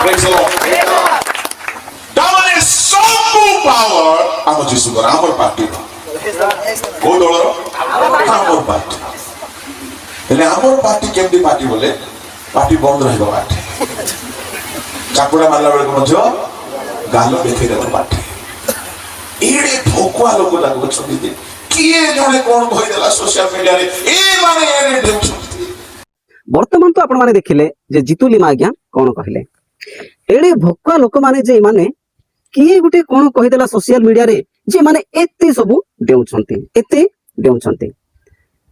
Praise the Lord. ତାମାନେ ସବୁ power ଆମ ଯୀଶୁଙ୍କର ଆମର ପାର୍ଟିର କୋଉ ଦଳର ଆମର ପାର୍ଟି ହେଲେ ଆମର ପାର୍ଟି କେମିତି ପାର୍ଟି ବୋଲେ ପାର୍ଟି ବନ୍ଦ ରହିବ ପାର୍ଟି ଚାପୁଡା ମାରିଲା ବେଳକୁ ମଧ୍ୟ ଗାଲ ଦେଖେଇଦେବ ପାର୍ଟି ଏଡେ ଭକୁଆ ଲୋକ ଯାକ ଅଛନ୍ତି କିଏ ଜଣେ କଣ କହିଦେଲା ସୋସିଆଲ ମିଡିଆରେ ଏମାନେ ଏଡେ ଦେଉଛନ୍ତି। ବର୍ତ୍ତମାନ ତ ଆପଣ ମାନେ ଦେଖିଲେ ଯେ ଜିତୁ ଲିମା ଆଜ୍ଞା କଣ କହିଲେ ଏଡେ ଭକୁଆ ଲୋକମାନେ ଯେ ଏମାନେ କିଏ ଗୋଟେ କଣ କହିଦେଲା ସୋସିଆଲ ମିଡିଆରେ ଯେ ମାନେ ଏତେ ସବୁ ଦେଉଛନ୍ତି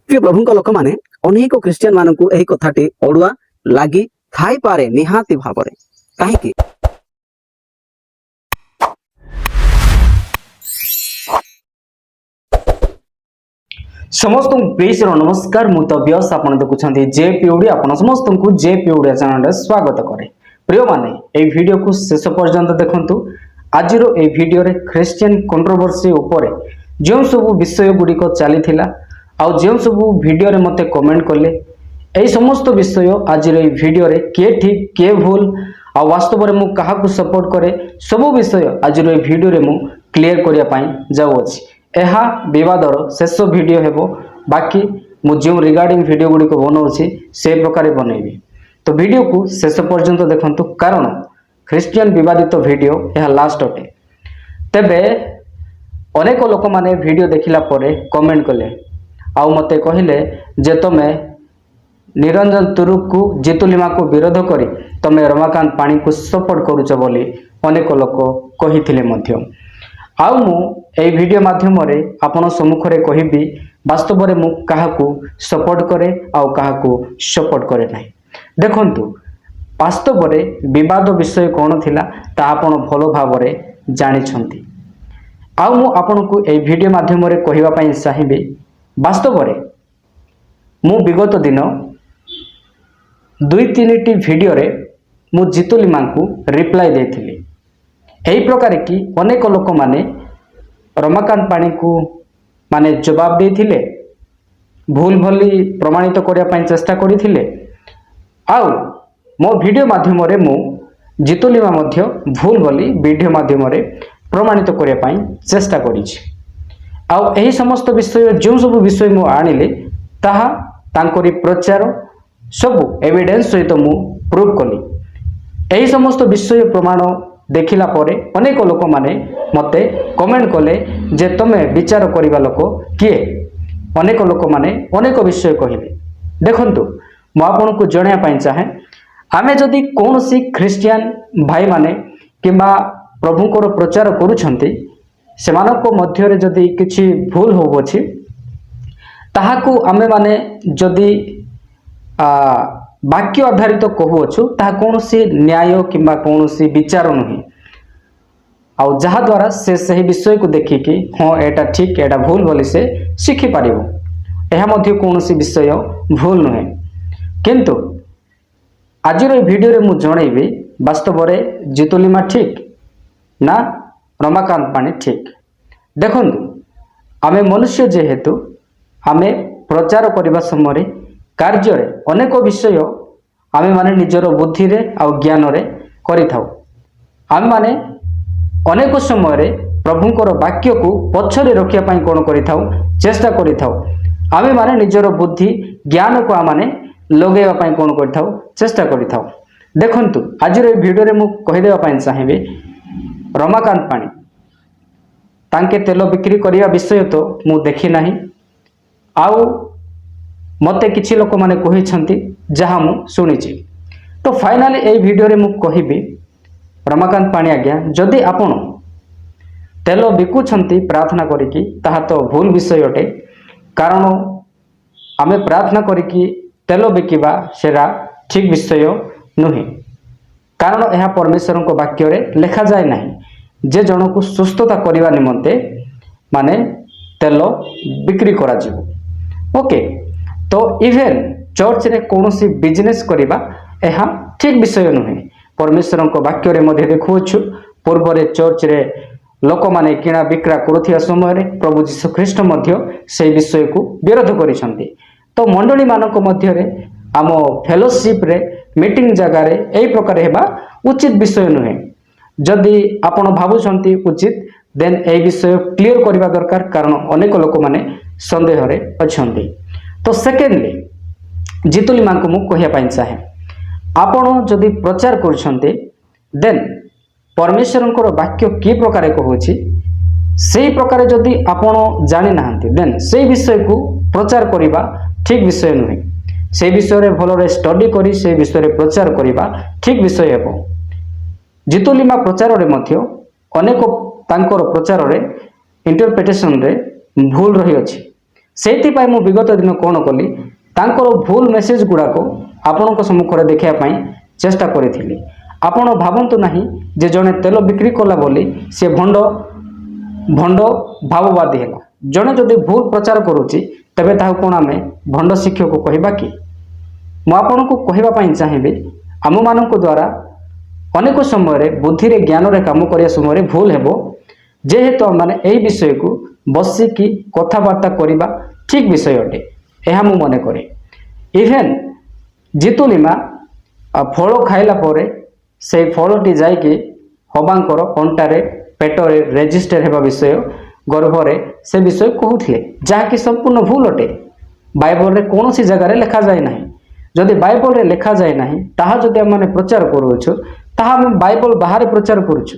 ପ୍ରିୟ ପ୍ରଭୁଙ୍କ ଲୋକମାନେ ଅନେକ ଖ୍ରୀଷ୍ଟିଆନ ମାନଙ୍କୁ ଏହି କଥାଟି ଅଡୁଆ ଲାଗି ଥାଇପାରେ ନିହାତି ଭାବରେ କାହିଁକି समस्त प्रेस नमस्कार मु तव्यस आपण देखुछंती जेपीओडी आपण समस्त को जेपीओडी चैनल स्वागत करे प्रिय माने ए वीडियो को शेष पर्यंत देखंतु आजिरो ए वीडियो रे क्रिश्चियन कंट्रोवर्सी ऊपर जो सब विषय गुड़िक चली आ जो सब वीडियो रे मते कमेंट कले ए समस्त विषय आजिरो ए वीडियो रे के ठीक के भूल आ वास्तव रे मु काहा को सपोर्ट करे सब विषय आजिरो ए वीडियो रे मु क्लियर करिया पई जाउ अछि एहा विवादर शेष वीडियो हेबो बाकी मु जो रिगार्डिंग वीडियो गुड़िक बनाऊँगी से प्रकार बनैबी तो वीडियो को शेष पर्यंत देखंतु कारण ख्रिस्टियन विवादित वीडियो यह लास्ट अटे तेबे अनेक लोक माने वीडियो देखिला परे कमेंट कले आउ मते कहिले जे तमे निरंजन तुरुक को जितुलिमा को विरोध करी तमे रमाकांत पानी को सपोर्ट करूछ बोली अनेक लोक कहिथिले मध्य आउ मु एई वीडियो माध्यम रे आपण सम्मुख रे कहिबी वास्तव रे मु काहाकू सपोर्ट करे आउ काहाकू सपोर्ट करे नाही देखंतु वास्तव रे विवाद विषय कोन थिला ता आपण भलो भाव रे जानि छंती आउ मु आपण को एई वीडियो माध्यम रे कहिबा पई चाहिबी वास्तव रे मु विगत दिन 2-3 टी वीडियो रे मु जितुलिमा को रिप्लाई देथिली एही प्रकार की अनेक लोक माने रमाकांत पानी को माने जवाब देथिले भूल भली प्रमाणित करिया पई चेष्टा करिथिले आउ मो वीडियो माध्यम रे मु जितुलिमा मध्य भूल भली वीडियो माध्यम रे प्रमाणित करिया पई चेष्टा करिछि आउ एही समस्त विषय जो सब विषय मु आनिले ताहा तांकरी प्रचार सब एविडेंस सहित मु प्रूव कली एही समस्त विषय प्रमाण देखिला परे अनेक लोक माने मते कमेंट कले जे तमे विचार करिबा लोक किए अनेक लोक माने अनेक विषय कहिले देखंतु मु आपन को जणिया पई चाहे आमे जदी कोनोसी ख्रिस्टियन भाई माने किबा प्रभुकर प्रचार करूछंती सेमानको मध्य रे जदी किछि भूल होबोछि ताहाकू आमे माने जदी वाक्य आधारित कहूछु ताहा कोनोसी न्याय किंबा कोनोसी विचार नहीं आउ जहा द्वारा से सही विषय को देखिकी हाँ एटा ठीक एटा भूल बोली से शिखि पारिबो एहा मध्य कोनोसी विषय भूल नहे किंतु आजिर ए वीडियो रे मु जणैबी वास्तव रे जितुलिमा ठीक ना रमाकांत पानी ठीक देखंतु आमे मनुष्य जेहेतु आमे प्रचार करबा समय कार्य रे अनेक विषय आमे माने निजर बुद्धि रे आ ज्ञान रे करि थाउ आमे माने अनेक समय रे प्रभुंकर वाक्य को पछरे रखिया पई कोन करि थाउ चेष्टा करि थाउ आमे माने निजर बुद्धि ज्ञान को आमाने लगेवा पई कोन करि थाउ चेष्टा करि थाउ देखंतु आज रे वीडियो रे मु कहि देबा पई चाहेबे रमाकांत पानी तांके तेल बिक्री करिया विषय तो मु देखि नाही आउ मते किछि लोक माने कहि छंती जहा मु सुनिछि तो फाइनली ए वीडियो रे मु कहिबी रमाकांत पानी आज्ञा जदि आपण तेल बिकु छंती प्रार्थना करिकी ताहा तो भूल विषय अटे कारण आमे प्रार्थना करिकी तेल बिकिबा सेरा ठीक विषय नुहे कारण यह परमेश्वर को वाक्य रे लिखा जाय नाही जे जन को सुस्थता करबा निमंते माने तेल बिक्री करा जिवो ओके तो इवेन चर्च रे कोनोसी बिजनेस करिबा एहा ठीक विषय नुहे परमेश्वर को वाक्य रे मध्ये देखुछु पूर्व रे चर्च रे लोक माने किणा बिक्रा करुथिया समय रे प्रभु यीशु ख्रीष्ट मध्ये से विषय को विरोध करिसंती तो मंडली मानक मध्ये रे आम फेलोशिप रे मीटिंग जगह रे एई प्रकार हेबा उचित विषय नुहे जदि आपण भावुंट उचित देन ए विषय क्लीयर करने दरकार कारण अनेक लोक मैंने सन्देह अच्छा। तो सेकेंडली जितुली माँ को मुझे कहवाई चाहे आपण जदि प्रचार कर देन परमेश्वर वाक्य कि प्रकार कहूँ से प्रकार जदि आपण जानी ना देन से विषय को प्रचार करने ठीक विषय नुहे से विषय भल स्टडी करी से विषय प्रचार करने ठीक विषय हे। जितुलिमा प्रचार अनेक तांकर प्रचार इंटरप्रिटेशन रे भूल रही अच्छी से मु विगत दिन कौन कली तांकर भूल मेसेज गुड़ाक आपण सम्मुख देखापी चेष्टा करी। आपण भावतु नहीं जे जड़े तेल बिक्री कला बोली सी भंड भंड भाववादी है जड़े जदि भूल प्रचार करुच्ची तेबे ताहु कौन आम भंड शिक्षक कहवा कि मुझे को कहवाई चाहिए आम मान द्वारा अनेक समय बुद्धि रे ज्ञान रे काम करने समय भूल हेबो जेहेतु मैंने यही विषय को बसिकी कथबार्ता करवा ठीक विषय अटे यह मु मन करे। इवेन जितुलिमा फल खाइला परे से फलटी जाइके हबांकर अंटारे पेटरे रेजिस्टर हेबा विषय गर्भरे से विषय कहूथिले जहाँकि संपूर्ण भूल अटे। बाइबल रे कौन सी जगह लिखा जाए ना जदि बाइबल रे लिखा जाए ना ताहा जदि आम प्रचार करुछु ताहा आम बाइबल बाहर प्रचार करुछु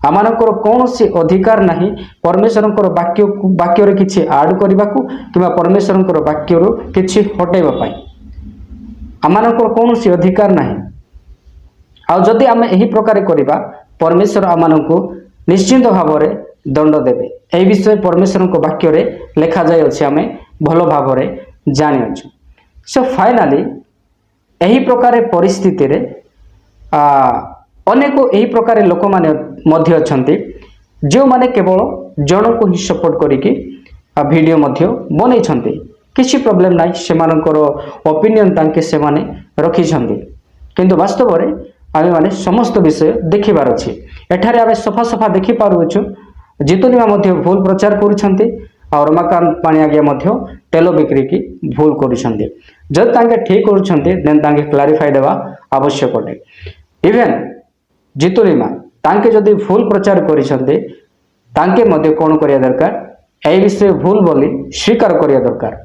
आमानकर कौन सी अधिकार नहीं परमेश्वर वाक्य रे किछि आड करने को कि परमेश्वर वाक्य किछि हटेबा पई आमानकर कौन सी अधिकार नहीं। आउ जदि आम यही प्रकार करवा परमेश्वर आमानको निश्चिंत भाव में दंड देवे यह विषय परमेश्वर वाक्य रे लिखा जाए अच्छे आम भल भाव में जानी अच्छु। सो फाइनाली यही प्रकार परिस्थिति रे अनेक यही प्रकार लोक मैंने अच्छा जो मैंने केवल जन को ही सपोर्ट करके वीडियो बन किसी प्रॉब्लम ना से ओपिनियन तांके से माने रखी किंतु वास्तव में आम मैंने समस्त विषय देखिबार अच्छे एठारे आम सफा सफा देखी पारुछु जितुलिमा भूल प्रचार करुछंती और रमाकांत पाणी आज्ञा तेल बिक्री की भूल करुछंती जब तांके ठीक करुछंती देन तांके क्लारिफाई देवा आवश्यक अटे। इवेन जितुलिमा तांके जदि भूल प्रचार करिसंते तांके मध्य कौन करिया दरकार ए विषय भूल बोली स्वीकार करिया दरकार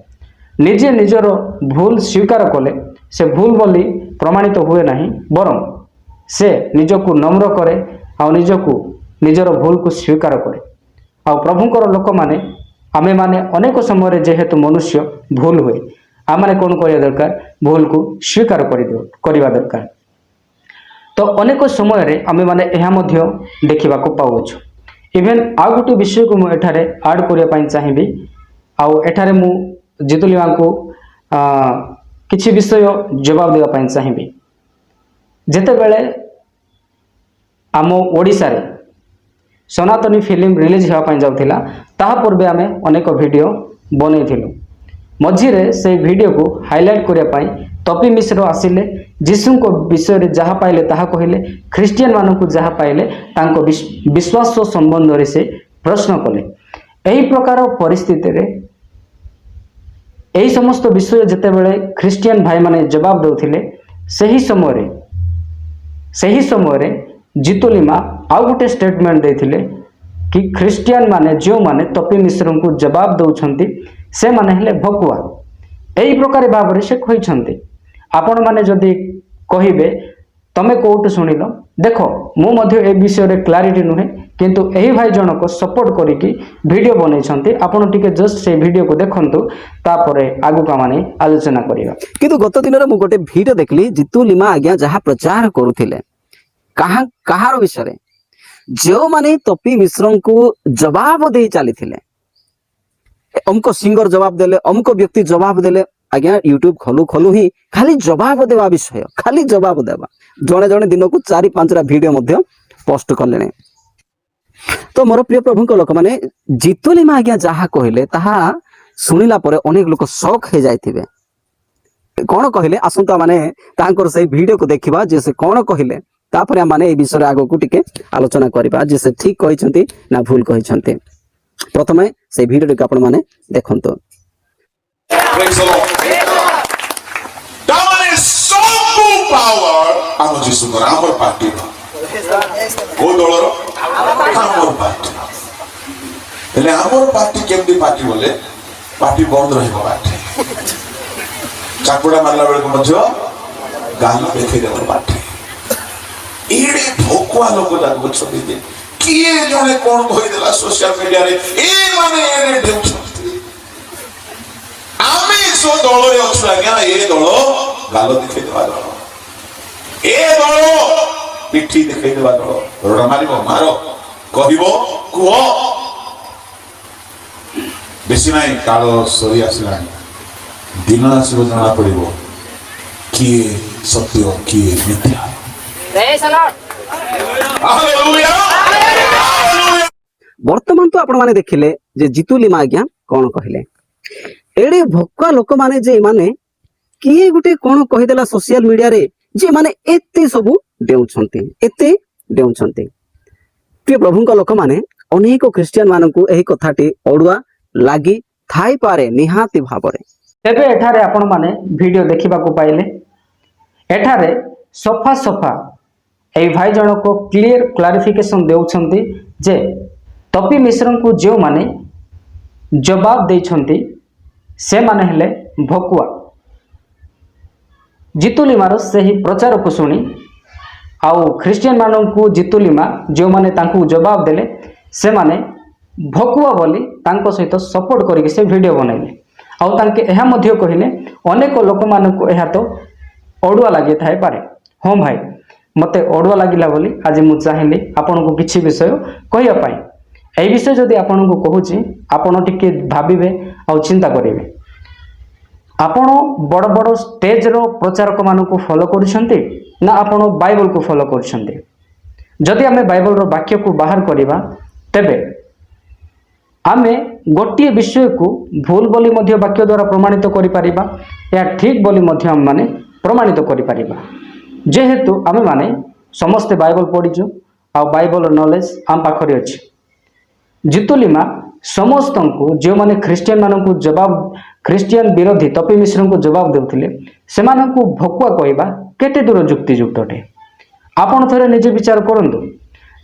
निजे निजर भूल स्वीकार कले से भूल बोली प्रमाणित हुए नहीं बरं से निजको नम्र करे आ निजको निजर भूल को स्वीकार करे आ प्रभुंकर लोक माने आमे माने अनेक समय जेहेतु मनुष्य भूल हुए आम मैंने कौन करिया दरकार भूल को स्वीकार करवा दरकार। तो अनेक समय आमे माने एहा मध्य देखा पाऊछु। इवेन आउ गोटे विषय को मुझे आड करने चाहिए आउ एठारे मु जितुलिमा को किछि विषय जवाब देवाई चाहिए जेते बेले आम ओडिशा रे सनातनी फिल्म रिलीज होगापाई जाउथिला ताहा पूर्वे आमे अनेक वीडियो बनैथिलु मझिरे से वीडियो को हाईलाइट करने तपी मिश्र आसिले जीशु को विषय रे जहाँ पाइले ताहा कहले ख्रिस्टियन मानक जहाँ पाइले तांको विश्वास संबंध रे से प्रश्न कले यही प्रकार परिस्थिति रे यही समस्त विषय जेते बेले ख्रिस्टियन भाई माने जवाब देउथिले सही समय जितुलिमा आउ गोटे स्टेटमेंट देथिले कि ख्रिस्टियन माने जो माने तपी मिश्र को जवाब दउछंती से माने हेले भकुआ यही प्रकार भाव से कही आपण माने जदि कहिबे तमे कोउट सुनिल देख मु ए विषय रे क्लारिटी नुहे किंतु यही भाई जनक सपोर्ट करिकी वीडियो बनैछंती आपण टिके जस्ट से वीडियो को देखंतु तापरे आगु का माने आलोचना करिवा। किंतु गत दिन रे मु गोटे वीडियो देखली जितुलिमा आज्ञा जहाँ प्रचार करुथिले कहार विषय जो माने तपी मिश्र को जवाब दे चली अमुक सिंगर जवाब देले अमुक व्यक्ति जवाब देले आज्ञा यूट्यूब खोलू खोलू ही खाली जवाब देवा विषय खाली जवाब देवा जड़े जड़े दिन को 4-5 वीडियो पोस्ट कले। तो मोर प्रिय प्रभु लोक मैंने जितुलिमा आज्ञा जहाँ कहले ताहा शुणिला परे अनेक लोक शॉक हो जाइथिबे कौन कहले आसंता माने तांकर से वीडियो को देखिबा जे से कौन कहले तापर माने ए विषय आगो को टिके आलोचना करबा जे से ठीक कहिसंती ना भूल कहिसंती। प्रथमे से वीडियो को आपण माने देखंतो। Praise the Lord. That one is so power ଆମ ଯୀଶୁଙ୍କର ଆମର ପାର୍ଟିର କୋଉ ଦଳର ଆମର ପାର୍ଟି ହେଲେ ଆମର ପାର୍ଟି କେମିତି ପାର୍ଟି ବୋଲେ ପାର୍ଟି ବନ୍ଦ ରହିବ ପାର୍ଟି ଚାପୁଡା ମାରିଲା ବେଳକୁ ମଧ୍ୟ ଗାଲ ଦେଖେଇଦେବ ପାର୍ଟି ଏଡେ ଭକୁଆ ଲୋକ ଯାକ ଅଛନ୍ତି ଯେ କିଏ ଜଣେ କଣ କହିଦେଲା ସୋସିଆଲ ମିଡିଆରେ ଏମାନେ ଏଡେ ଦେଉଛନ୍ତି ଆମେ ସବୁ ଦଳରେ ଅଛୁ ଆଜ୍ଞା ଏ ଦଳ ଗାଲ ଦେଖେଇଦେବା ଦଳ ଏ ଦଳ ପିଠି ଦେଖେଇଦେବା ଦଳ ରଡ ମାରିବ ମାର କହିବ କୁହ ବେଶୀ ନାହିଁ କାଳ ସରି ଆସିଲାଣି ଦିନ ଆସିବ ଜଣା ପଡିବ କିଏ ସତ୍ୟ କିଏ ମିଥ୍ୟା ବର୍ତ୍ତମାନ ତ ଆପଣ ମାନେ ଦେଖିଲେ ଯେ ଜିତୁ ଲିମା ଆଜ୍ଞା କଣ କହିଲେ ଏଡେ ଭକୁଆ ଲୋକମାନେ ଯେ ଏମାନେ କିଏ ଗୋଟେ କଣ କହିଦେଲା ସୋସିଆଲ ମିଡିଆରେ ଯେ ମାନେ ଏତେ ସବୁ ଡେଉଁଛନ୍ତି ପ୍ରିୟ ପ୍ରଭୁଙ୍କ ଲୋକମାନେ ଅନେକ ଖ୍ରୀଷ୍ଟିଆନ ମାନଙ୍କୁ ଏହି କଥାଟି ଅଡୁଆ ଲାଗି ଥାଇପାରେ ନିହାତି ଭାବରେ। ତେବେ ଏଠାରେ ଆପଣମାନେ ଭିଡ଼ିଓ ଦେଖିବାକୁ ପାଇଲେ ଏଠାରେ ସଫା ସଫା ଏହି ଭାଇ ଜଣକ କ୍ଲିୟର କ୍ଲାରିଫିକେସନ ଦେଉଛନ୍ତି ଯେ ତପି ମିଶ୍ରଙ୍କୁ ଯେଉଁମାନେ ଜବାବ ଦେଇଛନ୍ତି ସେମାନେ ହେଲେ ଭକୁଆ। ଜିତୁଲିମାର ସେହି ପ୍ରଚାରକୁ ଶୁଣି ଆଉ ଖ୍ରୀଷ୍ଟିଆନ ମାନଙ୍କୁ ଜିତୁଲିମା ଯେଉଁମାନେ ତାଙ୍କୁ ଜବାବ ଦେଲେ ସେମାନେ ଭକୁଆ ବୋଲି ତାଙ୍କ ସହିତ ସପୋର୍ଟ କରିକି ସେ ଭିଡ଼ିଓ ବନାଇଲେ ଆଉ ତାଙ୍କେ ଏହା ମଧ୍ୟ କହିଲେ ଅନେକ ଲୋକମାନଙ୍କୁ ଏହା ତ ଅଡୁଆ ଲାଗିଥାଇପାରେ। ହଁ ଭାଇ ମୋତେ ଅଡୁଆ ଲାଗିଲା ବୋଲି ଆଜି ମୁଁ ଚାହିଁଲି ଆପଣଙ୍କୁ କିଛି ବିଷୟ କହିବା ପାଇଁ। ଏହି ବିଷୟ ଯଦି ଆପଣଙ୍କୁ କହୁଛି ଆପଣ ଟିକେ ଭାବିବେ ଆଉ ଚିନ୍ତା କରିବେ। ଆପଣ ବଡ଼ ବଡ଼ ଷ୍ଟେଜର ପ୍ରଚାରକମାନଙ୍କୁ ଫଲୋ କରୁଛନ୍ତି ନା ଆପଣ ବାଇବଲକୁ ଫଲୋ କରୁଛନ୍ତି? ଯଦି ଆମେ ବାଇବଲର ବାକ୍ୟକୁ ବାହାର କରିବା ତେବେ ଆମେ ଗୋଟିଏ ବିଷୟକୁ ଭୁଲ ବୋଲି ମଧ୍ୟ ବାକ୍ୟ ଦ୍ୱାରା ପ୍ରମାଣିତ କରିପାରିବା ଏହା ଠିକ୍ ବୋଲି ମଧ୍ୟ ଆମେମାନେ ପ୍ରମାଣିତ କରିପାରିବା। ଯେହେତୁ ଆମେମାନେ ସମସ୍ତେ ବାଇବଲ ପଢ଼ିଛୁ ଆଉ ବାଇବଲର ନଲେଜ ଆମ ପାଖରେ ଅଛି। ଜିତୁଲିମା ସମସ୍ତଙ୍କୁ ଯେଉଁମାନେ ଖ୍ରୀଷ୍ଟିଆନ ମାନଙ୍କୁ ଖ୍ରୀଷ୍ଟିଆନ ବିରୋଧୀ ତପି ମିଶ୍ରଙ୍କୁ ଜବାବ ଦେଉଥିଲେ ସେମାନଙ୍କୁ ଭକୁଆ କହିବା କେତେ ଦୂର ଯୁକ୍ତିଯୁକ୍ତ ଅଟେ? ଆପଣ ଥରେ ନିଜେ ବିଚାର କରନ୍ତୁ।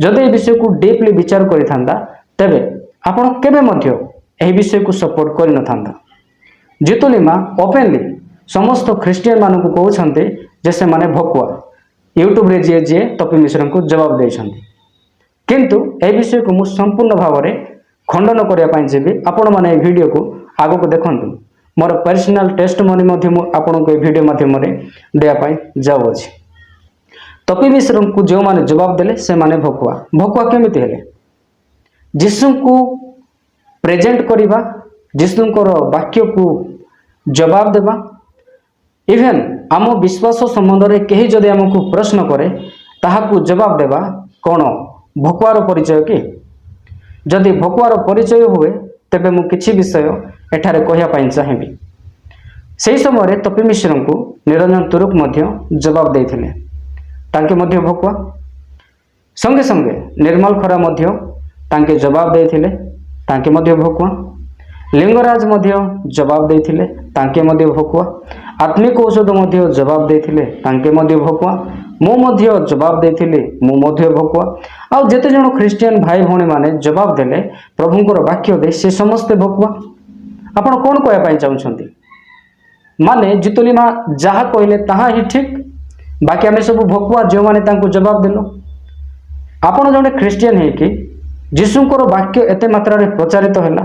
ଯଦି ଏହି ବିଷୟକୁ ଡିପଲି ବିଚାର କରିଥାନ୍ତା ତେବେ ଆପଣ କେବେ ମଧ୍ୟ ଏହି ବିଷୟକୁ ସପୋର୍ଟ କରିନଥାନ୍ତା। ଜିତୁଲିମା ଓପେନଲି ସମସ୍ତ ଖ୍ରୀଷ୍ଟିଆନ ମାନଙ୍କୁ କହୁଛନ୍ତି ଯେ ସେମାନେ ଭକୁଆ ୟୁଟ୍ୟୁବରେ ଯିଏ ତପି ମିଶ୍ରଙ୍କୁ ଜବାବ ଦେଇଛନ୍ତି। କିନ୍ତୁ ଏହି ବିଷୟକୁ ମୁଁ ସମ୍ପୂର୍ଣ୍ଣ ଭାବରେ ଖଣ୍ଡନ କରିବା ପାଇଁ ଯିବି। ଆପଣମାନେ ଏହି ଭିଡ଼ିଓକୁ ଆଗକୁ ଦେଖନ୍ତୁ। ମୋର ପର୍ସନାଲ ଟେଷ୍ଟମନି ମଧ୍ୟ ମୁଁ ଆପଣଙ୍କୁ ଏହି ଭିଡ଼ିଓ ମାଧ୍ୟମରେ ଦେବା ପାଇଁ ଯାଉଅଛି। ତପି ମିଶ୍ରଙ୍କୁ ଯେଉଁମାନେ ଜବାବ ଦେଲେ ସେମାନେ ଭକୁଆ କେମିତି ହେଲେ? ଯୀଶୁଙ୍କୁ ପ୍ରେଜେଣ୍ଟ କରିବା, ଯୀଶୁଙ୍କର ବାକ୍ୟକୁ ଜବାବ ଦେବା, ଇଭେନ୍ ଆମ ବିଶ୍ୱାସ ସମ୍ବନ୍ଧରେ କେହି ଯଦି ଆମକୁ ପ୍ରଶ୍ନ କରେ ତାହାକୁ ଜବାବ ଦେବା କ'ଣ ଭକୁଆର ପରିଚୟ କି? ଯଦି ଭକୁଆର ପରିଚୟ ହୁଏ ତେବେ ମୁଁ କିଛି ବିଷୟ ଏଠାରେ କହିବା ପାଇଁ ଚାହିଁବି। ସେହି ସମୟରେ ତପି ମିଶ୍ରଙ୍କୁ ନିରଞ୍ଜନ ତୁରୁକ ମଧ୍ୟ ଜବାବ ଦେଇଥିଲେ ତାଙ୍କେ ମଧ୍ୟ ଭକୁଆ। ସଙ୍ଗେ ସଙ୍ଗେ ନିର୍ମଲ ଖରା ମଧ୍ୟ ତାଙ୍କେ ଜବାବ ଦେଇଥିଲେ ତାଙ୍କେ ମଧ୍ୟ ଭକୁଆ। ଲିଙ୍ଗରାଜ ମଧ୍ୟ ଜବାବ ଦେଇଥିଲେ ତାଙ୍କେ ମଧ୍ୟ ଭକୁଆ। ଆତ୍ମିକ ଔଷଧ ମଧ୍ୟ ଜବାବ ଦେଇଥିଲେ ତାଙ୍କେ ମଧ୍ୟ ଭକୁଆ। ମୁଁ ମଧ୍ୟ ଜବାବ ଦେଇଥିଲି ମୁଁ ମଧ୍ୟ ଭକୁଆ। ଆଉ ଯେତେ ଜଣ ଖ୍ରୀଷ୍ଟିଆନ ଭାଇ ଭଉଣୀମାନେ ଜବାବ ଦେଲେ ପ୍ରଭୁଙ୍କର ବାକ୍ୟ ଦେଇ ସେ ସମସ୍ତେ ଭକୁଆ। ଆପଣ କ'ଣ କହିବା ପାଇଁ ଚାହୁଁଛନ୍ତି? ମାନେ ଜିତୁଲିମା ଯାହା କହିଲେ ତାହା ହିଁ ଠିକ୍, ବାକି ଆମେ ସବୁ ଭକୁଆ ଯେଉଁମାନେ ତାଙ୍କୁ ଜବାବ ଦେଲୁ। ଆପଣ ଜଣେ ଖ୍ରୀଷ୍ଟିଆନ ହେଇକି ଯୀଶୁଙ୍କର ବାକ୍ୟ ଏତେ ମାତ୍ରାରେ ପ୍ରଚାରିତ ହେଲା,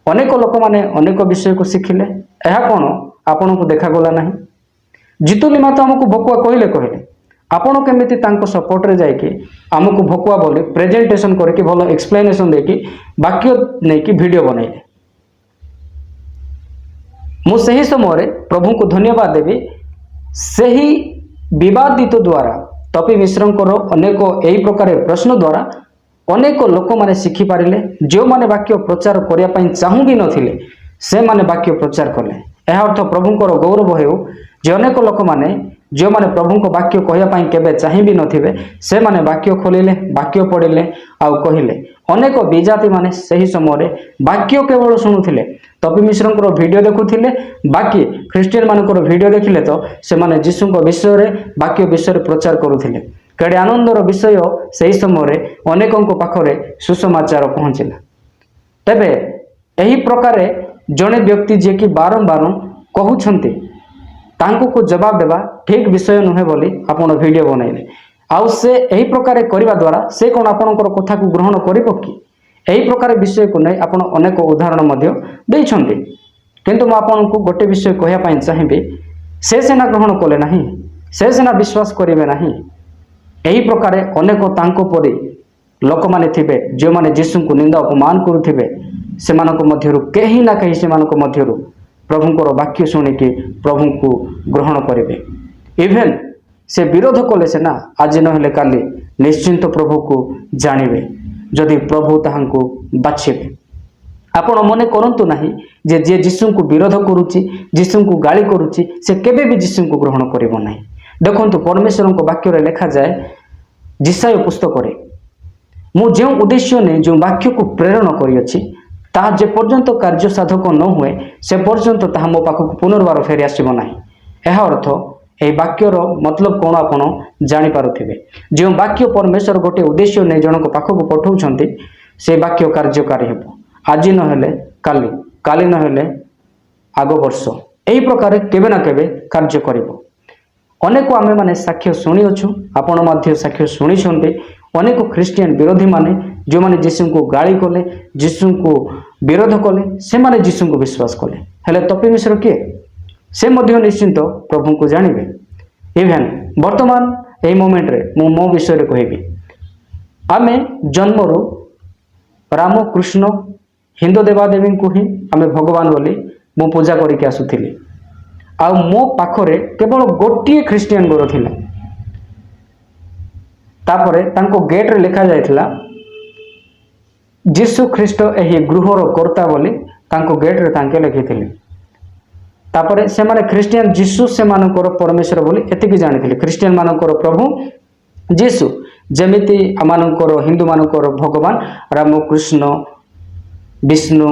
ଅନେକ ଲୋକମାନେ ଅନେକ ବିଷୟକୁ ଶିଖିଲେ, ଏହା କ'ଣ ଆପଣଙ୍କୁ ଦେଖାଗଲା ନାହିଁ? ଜିତୁଲିମା ତ ଆମକୁ ଭକୁଆ କହିଲେ ଆପଣ କେମିତି ତାଙ୍କ ସପୋର୍ଟରେ ଯାଇକି ଆମକୁ ଭକୁଆ ବୋଲି ପ୍ରେଜେଣ୍ଟେସନ କରିକି ଭଲ ଏକ୍ସପ୍ଲେନେସନ ଦେଇକି ବାକ୍ୟ ନେଇକି ଭିଡ଼ିଓ ବନେଇଲେ। ମୁଁ ସେହି ସମୟରେ ପ୍ରଭୁଙ୍କୁ ଧନ୍ୟବାଦ ଦେବି। ସେହି ବିବାଦିତ ଦ୍ୱାରା ତପି ମିଶ୍ରଙ୍କର ଅନେକ ଏହି ପ୍ରକାର ପ୍ରଶ୍ନ ଦ୍ୱାରା ଅନେକ ଲୋକମାନେ ଶିଖିପାରିଲେ। ଯେଉଁମାନେ ବାକ୍ୟ ପ୍ରଚାର କରିବା ପାଇଁ ଚାହୁଁ ବି ନଥିଲେ ସେମାନେ ବାକ୍ୟ ପ୍ରଚାର କଲେ। ଏହା ଅର୍ଥ ପ୍ରଭୁଙ୍କର ଗୌରବ ହେଉ ଯେ ଅନେକ ଲୋକମାନେ ଯେଉଁମାନେ ପ୍ରଭୁଙ୍କ ବାକ୍ୟ କହିବା ପାଇଁ କେବେ ଚାହିଁ ବି ନଥିବେ ସେମାନେ ବାକ୍ୟ ଖୋଲିଲେ, ବାକ୍ୟ ପଢ଼ିଲେ ଆଉ କହିଲେ। ଅନେକ ବିଜାତି ମାନେ ସେହି ସମୟରେ ବାକ୍ୟ କେବଳ ଶୁଣୁଥିଲେ। ତପି ମିଶ୍ରଙ୍କର ଭିଡ଼ିଓ ଦେଖୁଥିଲେ, ବାକି ଖ୍ରୀଷ୍ଟିଆନ ମାନଙ୍କର ଭିଡ଼ିଓ ଦେଖିଲେ ତ ସେମାନେ ଯୀଶୁଙ୍କ ବିଷୟରେ ବାକ୍ୟ ବିଷୟରେ ପ୍ରଚାର କରୁଥିଲେ। କେଡ଼େ ଆନନ୍ଦର ବିଷୟ, ସେହି ସମୟରେ ଅନେକଙ୍କ ପାଖରେ ସୁସମାଚାର ପହଞ୍ଚିଲା। ତେବେ ଏହି ପ୍ରକାରେ ଜଣେ ବ୍ୟକ୍ତି ଯିଏକି ବାରମ୍ବାର କହୁଛନ୍ତି ତାଙ୍କୁ ଜବାବ ଦେବା ଠିକ୍ ବିଷୟ ନୁହେଁ ବୋଲି ଆପଣ ଭିଡ଼ିଓ ବନାଇଲେ। ଆଉ ସେ ଏହି ପ୍ରକାର କରିବା ଦ୍ୱାରା ସେ କ'ଣ ଆପଣଙ୍କର କଥାକୁ ଗ୍ରହଣ କରିବ କି? ଏହି ପ୍ରକାର ବିଷୟକୁ ନେଇ ଆପଣ ଅନେକ ଉଦାହରଣ ମଧ୍ୟ ଦେଇଛନ୍ତି। କିନ୍ତୁ ମୁଁ ଆପଣଙ୍କୁ ଗୋଟେ ବିଷୟ କହିବା ପାଇଁ ଚାହିଁବି, ସେ ସିନା ଗ୍ରହଣ କଲେ ନାହିଁ, ସେ ସିନା ବିଶ୍ୱାସ କରିବେ ନାହିଁ। ଏହି ପ୍ରକାରେ ଅନେକ ତାଙ୍କ ପରି ଲୋକମାନେ ଥିବେ ଯେଉଁମାନେ ଯୀଶୁଙ୍କୁ ନିନ୍ଦା ଅପମାନ କରୁଥିବେ। ସେମାନଙ୍କ ମଧ୍ୟରୁ କେହି ନା କେହି ସେମାନଙ୍କ ମଧ୍ୟରୁ ପ୍ରଭୁଙ୍କର ବାକ୍ୟ ଶୁଣିକି ପ୍ରଭୁଙ୍କୁ ଗ୍ରହଣ କରିବେ। ଇଭେନ୍ ସେ ବିରୋଧ କଲେ ସିନା ଆଜି ନହେଲେ କାଲି ନିଶ୍ଚିନ୍ତ ପ୍ରଭୁକୁ ଜାଣିବେ, ଯଦି ପ୍ରଭୁ ତାହାଙ୍କୁ ବାଛିବେ। ଆପଣ ମନେ କରନ୍ତୁ ନାହିଁ ଯେ ଯିଏ ଯୀଶୁଙ୍କୁ ବିରୋଧ କରୁଛି, ଯୀଶୁଙ୍କୁ ଗାଳି କରୁଛି, ସେ କେବେ ବି ଯୀଶୁଙ୍କୁ ଗ୍ରହଣ କରିବ ନାହିଁ। ଦେଖନ୍ତୁ ପରମେଶ୍ୱରଙ୍କ ବାକ୍ୟରେ ଲେଖାଯାଏ ଯିଶାୟ ପୁସ୍ତକରେ, ମୁଁ ଯେଉଁ ଉଦ୍ଦେଶ୍ୟ ନେଇ ଯେଉଁ ବାକ୍ୟକୁ ପ୍ରେରଣ କରିଅଛି ତାହା ଯେ ପର୍ଯ୍ୟନ୍ତ କାର୍ଯ୍ୟ ସାଧକ ନ ହୁଏ ସେ ପର୍ଯ୍ୟନ୍ତ ତାହା ମୋ ପାଖକୁ ପୁନର୍ବାର ଫେରି ଆସିବ ନାହିଁ। ଏହା ଅର୍ଥ ଏହି ବାକ୍ୟର ମତଲବ କ'ଣ ଆପଣ ଜାଣିପାରୁଥିବେ। ଯେଉଁ ବାକ୍ୟ ପରମେଶ୍ୱର ଗୋଟିଏ ଉଦ୍ଦେଶ୍ୟ ନେଇ ଜଣଙ୍କ ପାଖକୁ ପଠାଉଛନ୍ତି ସେ ବାକ୍ୟ କାର୍ଯ୍ୟକାରୀ ହେବ। ଆଜି ନହେଲେ କାଲି, କାଲି ନହେଲେ ଆଗ ବର୍ଷ, ଏହି ପ୍ରକାର କେବେ ନା କେବେ କାର୍ଯ୍ୟ କରିବ। ଅନେକ ଆମେମାନେ ସାକ୍ଷ୍ୟ ଶୁଣିଅଛୁ, ଆପଣ ମଧ୍ୟ ସାକ୍ଷ୍ୟ ଶୁଣିଛନ୍ତି। ଅନେକ ଖ୍ରୀଷ୍ଟିଆନ ବିରୋଧୀମାନେ ଯେଉଁମାନେ ଯୀଶୁଙ୍କୁ ଗାଳି କଲେ, ଯୀଶୁଙ୍କୁ ବିରୋଧ କଲେ, ସେମାନେ ଯୀଶୁଙ୍କୁ ବିଶ୍ୱାସ କଲେ। ହେଲେ ତପି ମିଶ୍ର କିଏ? ସେ ମଧ୍ୟ ନିଶ୍ଚିନ୍ତ ପ୍ରଭୁଙ୍କୁ ଜାଣିବେ। ଇଭେନ୍ ବର୍ତ୍ତମାନ ଏହି ମୋମେଣ୍ଟରେ ମୁଁ ମୋ ବିଷୟରେ କହିବି। ଆମେ ଜନ୍ମରୁ ରାମକୃଷ୍ଣ ହିନ୍ଦୁ ଦେବାଦେବୀଙ୍କୁ ହିଁ ଆମେ ଭଗବାନ ବୋଲି ମୁଁ ପୂଜା କରିକି ଆସୁଥିଲି। ଆଉ ମୋ ପାଖରେ କେବଳ ଗୋଟିଏ ଖ୍ରୀଷ୍ଟିଆନ ଘର ଥିଲା। ତାପରେ ତାଙ୍କ ଗେଟ୍ରେ ଲେଖାଯାଇଥିଲା ଯୀଶୁ ଖ୍ରୀଷ୍ଟ ଏହି ଗୃହର କର୍ତ୍ତା ବୋଲି ତାଙ୍କ ଗେଟ୍ରେ ତାଙ୍କେ ଲେଖିଥିଲେ। ତାପରେ ସେମାନେ ଖ୍ରୀଷ୍ଟିଆନ ଯୀଶୁ ସେମାନଙ୍କର ପରମେଶ୍ୱର ବୋଲି ଏତିକି ଜାଣିଥିଲେ। ଖ୍ରୀଷ୍ଟିଆନ ମାନଙ୍କର ପ୍ରଭୁ ଯୀଶୁ, ଯେମିତି ଆମମାନଙ୍କର ହିନ୍ଦୁମାନଙ୍କର ଭଗବାନ ରାମକୃଷ୍ଣ, ବିଷ୍ଣୁ,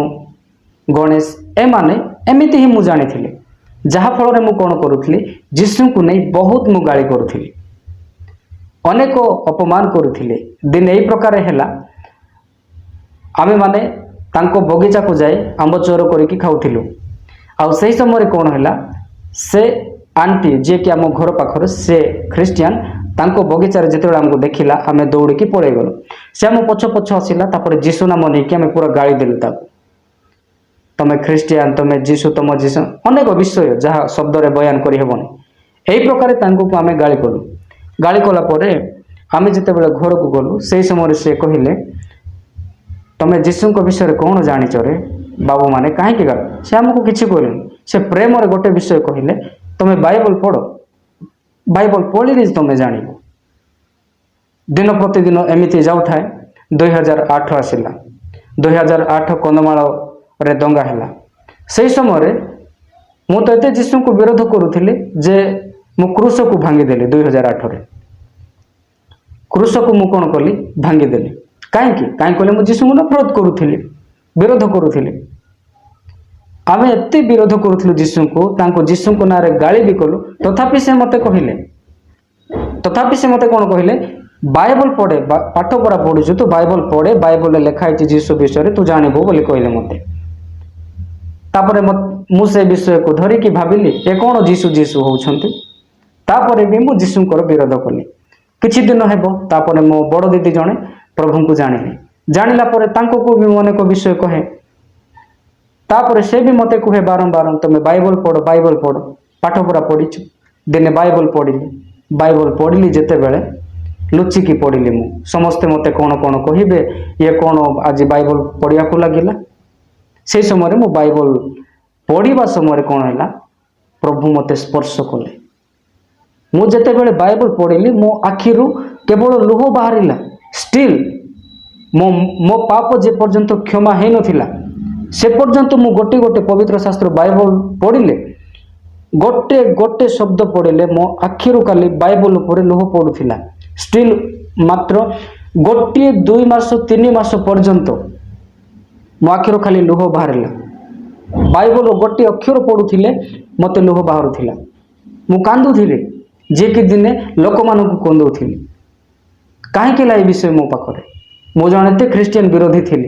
ଗଣେଶ, ଏମାନେ ଏମିତି ହିଁ ମୁଁ ଜାଣିଥିଲି। ଯାହାଫଳରେ ମୁଁ କ'ଣ କରୁଥିଲି, ଯୀଶୁଙ୍କୁ ନେଇ ବହୁତ ମୁଁ ଗାଳି କରୁଥିଲି, ଅନେକ ଅପମାନ କରୁଥିଲେ। ଦିନେ ଏହି ପ୍ରକାର ହେଲା, ଆମେମାନେ ତାଙ୍କ ବଗିଚାକୁ ଯାଇ ଆମ୍ବ ଚୋର କରିକି ଖାଉଥିଲୁ। ଆଉ ସେହି ସମୟରେ କ'ଣ ହେଲା, ସେ ଆଣ୍ଟି ଯିଏକି ଆମ ଘର ପାଖରେ ସେ ଖ୍ରୀଷ୍ଟିଆନ, ତାଙ୍କ ବଗିଚାରେ ଯେତେବେଳେ ଆମକୁ ଦେଖିଲା ଆମେ ଦୌଡ଼ିକି ପଳେଇଗଲୁ। ସେ ଆମ ପଛ ପଛ ଆସିଲା, ତାପରେ ଯୀଶୁ ନାମ ନେଇକି ଆମେ ପୁରା ଗାଳି ଦେଲୁ ତାକୁ। ତମେ ଖ୍ରୀଷ୍ଟିଆନ, ତମେ ଯୀଶୁ, ତମ ଯୀଶୁ, ଅନେକ ବିଷୟ ଯାହା ଶବ୍ଦରେ ବୟାନ କରିହେବନି। ଏହି ପ୍ରକାର ତାଙ୍କୁ ଆମେ ଗାଳି କଲୁ। ଗାଳି କଲା ପରେ ଆମେ ଯେତେବେଳେ ଘରକୁ ଗଲୁ ସେହି ସମୟରେ ସେ କହିଲେ, ତମେ ଯୀଶୁଙ୍କ ବିଷୟରେ କ'ଣ ଜାଣିଛ ରେ ବାବୁମାନେ, କାହିଁକି ଗାଳି? ସେ ଆମକୁ କିଛି କହିଲେନି। ସେ ପ୍ରେମରେ ଗୋଟେ ବିଷୟ କହିଲେ, ତମେ ବାଇବଲ ପଢ଼, ବାଇବଲ ପଢ଼ିଲେ ତମେ ଜାଣିବ। ଦିନ ପ୍ରତିଦିନ ଏମିତି ଯାଉଥାଏ। 2008 ଆସିଲା। 2008 କନ୍ଧମାଳରେ ଦଙ୍ଗା ହେଲା। ସେହି ସମୟରେ ମୁଁ ତ ଏତେ ଯୀଶୁଙ୍କୁ ବିରୋଧ କରୁଥିଲି ଯେ ମୁଁ କ୍ରୁଶକୁ ଭାଙ୍ଗିଦେଲି। 2008ରେ କ୍ରୁଶକୁ ମୁଁ କ'ଣ କଲି, ଭାଙ୍ଗିଦେଲି। କାହିଁକି କହିଲେ, ମୁଁ ଯୀଶୁଙ୍କୁ ନଫରତ କରୁଥିଲି, ବିରୋଧ କରୁଥିଲି। ଆମେ ଏତେ ବିରୋଧ କରୁଥିଲୁ ଯୀଶୁଙ୍କୁ, ତାଙ୍କୁ ଯୀଶୁଙ୍କ ନାଁରେ ଗାଳି ବି କଲୁ। ତଥାପି ସେ ମୋତେ କହିଲେ, କ'ଣ କହିଲେ, ବାଇବଲ ପଢ଼େ, ପାଠ ପଢ଼ା ପଢ଼ୁଛୁ ତୁ, ବାଇବଲ ପଢ଼େ, ବାଇବଲରେ ଲେଖା ହେଇଛି ଯୀଶୁ ବିଷୟରେ, ତୁ ଜାଣିବୁ ବୋଲି କହିଲେ ମୋତେ। ତାପରେ ମୁଁ ସେ ବିଷୟକୁ ଧରିକି ଭାବିଲି, ଏ କ'ଣ ଯୀଶୁ ଯୀଶୁ ହେଉଛନ୍ତି। ତାପରେ ବି ମୁଁ ଯୀଶୁଙ୍କର ବିରୋଧ କଲି। କିଛି ଦିନ ହେବ, ତାପରେ ମୋ ବଡ଼ ଦିଦି ଜଣେ ପ୍ରଭୁଙ୍କୁ ଜାଣିଲେ। ଜାଣିଲା ପରେ ତାଙ୍କୁ ବି ମୁଁ ଅନେକ ବିଷୟ କହେ। ତାପରେ ସେ ବି ମୋତେ କୁହେ ବାରମ୍ବାର, ତମେ ବାଇବଲ ପଢ଼, ବାଇବଲ ପଢ଼, ପାଠ ପଢ଼ା ପଢ଼ିଛୁ। ଦିନେ ବାଇବଲ ପଢ଼ିଲି। ବାଇବଲ ପଢ଼ିଲି ଯେତେବେଳେ ଲୁଚିକି ପଢ଼ିଲି ମୁଁ। ସମସ୍ତେ ମୋତେ କ'ଣ କ'ଣ କହିବେ, ଇଏ କ'ଣ ଆଜି ବାଇବଲ ପଢ଼ିବାକୁ ଲାଗିଲା। ସେହି ସମୟରେ ମୁଁ ବାଇବଲ ପଢ଼ିବା ସମୟରେ କ'ଣ ହେଲା, ପ୍ରଭୁ ମୋତେ ସ୍ପର୍ଶ କଲେ। ମୁଁ ଯେତେବେଳେ ବାଇବଲ ପଢ଼ିଲି ମୋ ଆଖିରୁ କେବଳ ଲୁହ ବାହାରିଲା। ଷ୍ଟିଲ୍ ମୋ ପାପ ଯେ ପର୍ଯ୍ୟନ୍ତ କ୍ଷମା ହେଇନଥିଲା ସେ ପର୍ଯ୍ୟନ୍ତ ମୁଁ ଗୋଟେ ଗୋଟେ ପବିତ୍ର ଶାସ୍ତ୍ର ବାଇବଲ ପଢ଼ିଲେ, ଗୋଟେ ଗୋଟେ ଶବ୍ଦ ପଢ଼ିଲେ ମୋ ଆଖିରୁ ଖାଲି ବାଇବଲ ଉପରେ ଲୁହ ପଡ଼ୁଥିଲା। ଷ୍ଟିଲ୍ ମାତ୍ର गोटे 2 मास 3 मास पर्यंत मो आखिर खाली लुह बाहर बाइबल गोटे अक्षर पढ़ुले मत लुह बाहर मु कांदुली जे कि दिने लोक मानक कंदौली कहीं विषय मो पाखे मो जन ख्रीस्टियन विरोधी थी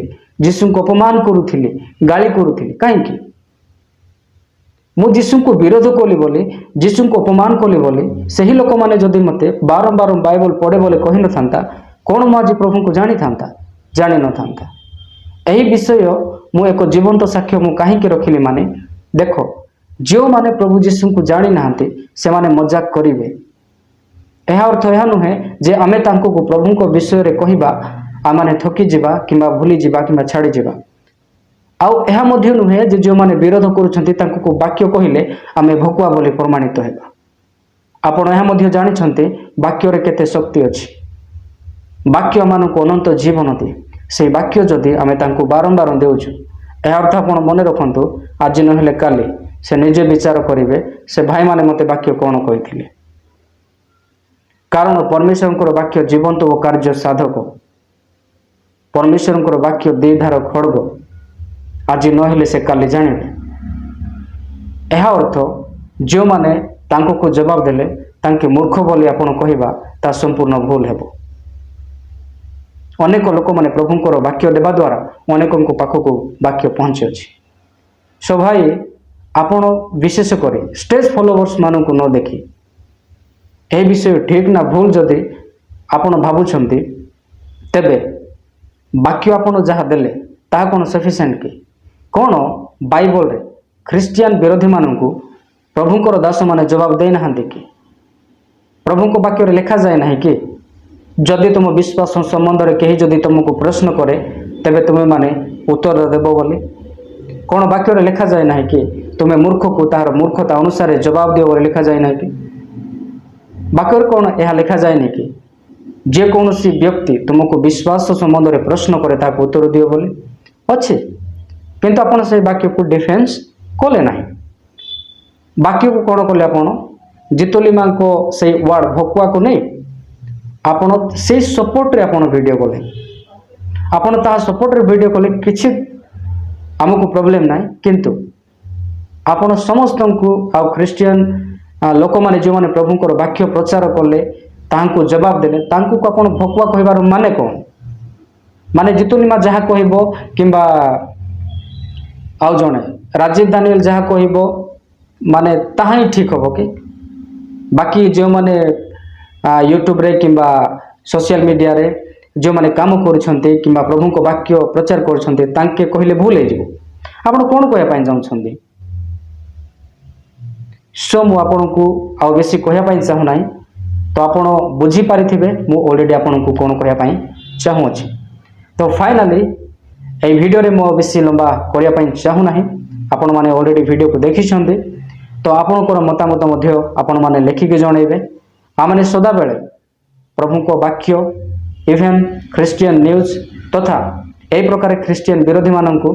जीशु को अपमान करुली गाली करुली कहीं मु जीशु को विरोध कली बोली जीशु को अपमान कली बोली से ही लोक मैंने जदि मत बारंबार बाइबल पढ़े बोले कही न था कौन मु आज प्रभु को जानी था जानी न था यही विषय मु एक जीवंत साक्ष्य मु कहीं रखिली माने देख जो माने प्रभु जीशु को जानी नाहंती से माने मजाक करिवे यह अर्थ यह नुहे जे आमे तांको को प्रभु को विषय रे कहिबा आमाने थकी जिबा किंबा भूली जिबा किंबा छाड़ी जिबा आउ यह मध्य नुहे जे जो माने विरोध करूछंती तांको को वाक्य कहिले आमे भकुआ बोली प्रमाणित हेबा आपण यह मध्य जानि छंती वाक्य रे केते शक्ति अछि वाक्य मानको अनंत जीवन दिए से वाक्य जदि आमे तांको बारंबार देउछु यह अर्थ आपण मने रखंतु आज नहेले काली से निजे विचार करिवे से भाई माने मते वाक्य कौन कहिथिले कारण परमेश्वर वाक्य जीवंत और कार्य साधक परमेश्वर वाक्य देधार खड़ग आज नहेले से काली जानिबे यह अर्थ जो माने तांको को जवाब देले तांके मूर्ख बोली आपण कहिबा ता संपूर्ण भूल हेबो अनेक लोक माने प्रभुंकर वाक्य देवा द्वारा अनेकों पाखक वाक्य पहुँची अच्छी सो भाई आपण विशेष करे स्टेज फॉलोवर्स मानक न देखी ए विषय ठीक ना भूल जदि आपण भावुंट तेबे वाक्य आपण जहाँ देले ता कौन सफिशिएंट कि कौन बाइबल रे ख्रिस्टियन विरोधी मानक प्रभुंकर दास माने जवाब दे ना कि प्रभु वाक्य रे लिखा जाए ना कि जदि तुम विश्वास संबंध में कहीं जदि तुमको प्रश्न करे तेबे तुम्हें माने उत्तर देव बोली कौन वाक्य रे लिखा जाए ना कि तुम्हें मूर्ख को तार मूर्खता अनुसार जवाब दियो बोली लिखा जाए ना कि वाक्य कौन यह लिखा जाए ना कि जे कौन सी व्यक्ति तुमको विश्वास संबंध में प्रश्न करे ताको उत्तर दियो बोली अच्छे किंतु आपण से वाक्य को डिफेन्स कले ना वाक्य को कौन कले आपण जितोली मां को से वर्ड भकुआ को नहीं आपण से सपोर्ट रे आपण वीडियो कले आपण ता सपोर्ट रे वीडियो कले किछि हमको प्रॉब्लम नाही किंतु आपण समस्त को आ ख्रिस्टियन लोक माने जो माने प्रभुंकर वाक्य प्रचार कले तांको जवाब देले तांको को आपण भकुआ कहबार माने कोन माने जितुनिमा जहा कहबो किंबा आउ जणे राजीव दानियल जहा कहबो माने ताहा ही ठीक हबो कि बाकी जो माने यूट्यूब रे किंबा सोशल मीडिया रे जो माने काम करूछंती किंबा प्रभु को वाक्य प्रचार करूछंती तांके कहले भूल हे जिवो आपण कोन कहया पई जाउछंती सो मु आपण को आ बेसी कहया पई चाहू नाही तो आपण बुझी पारिथिबे मु ऑलरेडी आपण को कोन कहया पई चाहू अछि तो फाइनली ए वीडियो रे मो बेसी लंबा करया पई चाहू नाही आपण माने ऑलरेडी वीडियो को देखि छंती तो आपणकर मतामत मध्य आपण माने लेखिके जणैबे आमने सदा बेले प्रभु को वाक्य इवेन ख्रिस्टियन न्यूज तथा ए प्रकार ख्रिस्टियन विरोधी मानक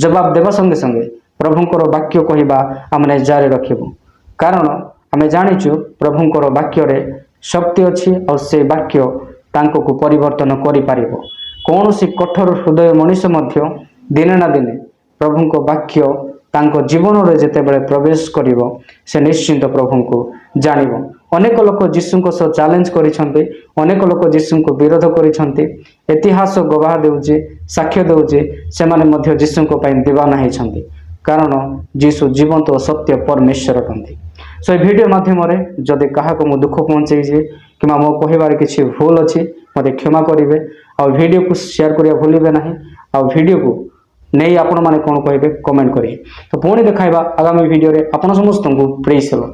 जवाब देवा संगे संगे प्रभुंकर वाक्य कहवा आमने जारी रखिबु कारण आमे जानिचु प्रभुंकर वाक्य रे शक्ति अछि और से वाक्य तांको को परिवर्तन करि पारिबो कौन सी कठोर हृदय मनुष्य मध्य दिने ना दिने प्रभुंको वाक्य तांको जीवन रे जेते बेले प्रवेश करिवो से निश्चिंत प्रभु को जानिबो अनेक लोक जीशु को सह चैलेंज करिसंते अनेक लोक जीशु को विरोध करिसंते इतिहास गवाह देउजे साक्ष्य देउजे से माने मध्य जीशु को पई दीवाना हेछंते कारण जीशु जीवंत और सत्य परमेश्वर अटंती सो वीडियो माध्यम रे जदि काहा को मु दुख पहुंचै जे किमा मो कहिबार किछि भूल अछि मते क्षमा करिवे आ वीडियो को शेयर करिया भूलिबे नाही आ वीडियो को नहीं आपण माने कोन कहिबे कमेंट करी तो पुणी देखाइबा आगामी वीडियो रे आपण समस्त को प्रेज हेलो।